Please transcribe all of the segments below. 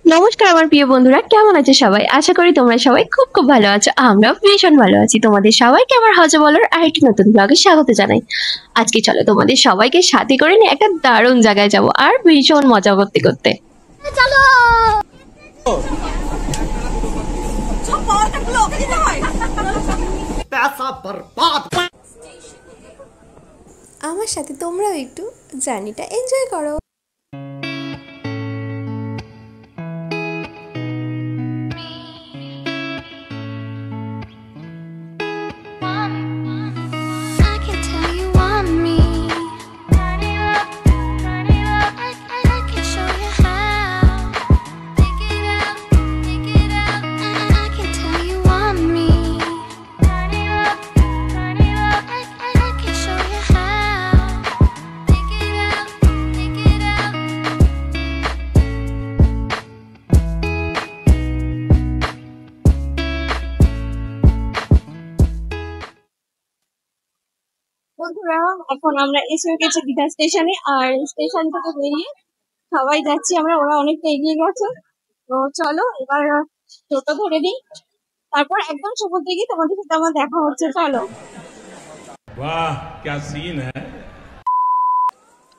নমস্কার আমার প্রিয় বন্ধুরা, কেমন আছো সবাই? আশা করি তোমরা সবাই খুব খুব ভালো আছো। আমরাও ভীষণ ভালো আছি। তোমাদের সবাইকে আমার হজে বলার আরেকটি নতুন ব্লগে স্বাগত জানাই। আজকে চলো তোমাদের সবাইকে সাথে করে নিয়ে একটা দারুণ জায়গায় যাব আর ভীষণ মজা করতে করতে। চলো আমার সাথে তোমরাও একটু জার্নিটা এনজয় করো। বন্ধুরা, এখন আমরা এসে গেছি দীঘা স্টেশনে। আর স্টেশন থেকে বেরিয়ে সবাই যাচ্ছি আমরা, ওরা অনেকটা এগিয়ে গেছে। তো চলো এবার টোটো ধরে নিই, তারপর একদম সমুদ্রে গিয়ে তোমাদের সাথে আমার দেখা হচ্ছে। চলো। वाह क्या सीन है।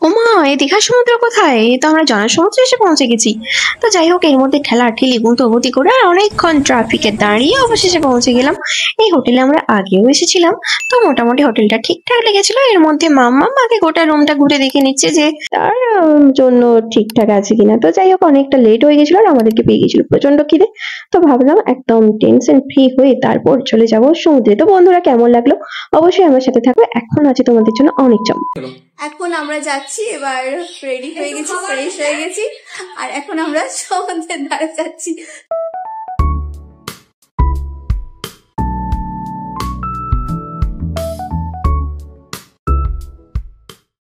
ওমা, এই দীঘার সমুদ্র কোথায়? এই তো আমরা জনসমুদ্রে এসে পৌঁছে গেছি। তো যাই হোক, এর মধ্যে ঠেলাঠেলি গুঁতোগুঁতি করে আর অনেকক্ষণ ট্রাফিকে দাঁড়িয়ে অবশেষে পৌঁছে গেলাম। এই হোটেলে আমরা আগেও এসেছিলাম, তো মোটামুটি হোটেলটা ঠিকঠাক লেগেছিল। এর মধ্যে মাম্মা মাকে গোটা রুমটা ঘুরে দেখে নিচ্ছে যে তার জন্য ঠিকঠাক আছে কিনা। তো যাই হোক, অনেকটা লেট হয়ে গেছিল আর আমাদেরকে পেয়ে গেছিল প্রচন্ড খিদে। তো ভাবলাম একদম টেনশন ফ্রি হয়ে তারপর চলে যাব সমুদ্রে। তো বন্ধুরা, কেমন লাগলো অবশ্যই আমার সাথে থাকবে। এখন আছে তোমাদের জন্য অনেক চমক। এখন আমরা যাচ্ছি, এবার রেডি হয়ে গেছি, ফ্রেশ হয়ে গেছি, আর এখন আমরা সমুদ্রের ধারে যাচ্ছি।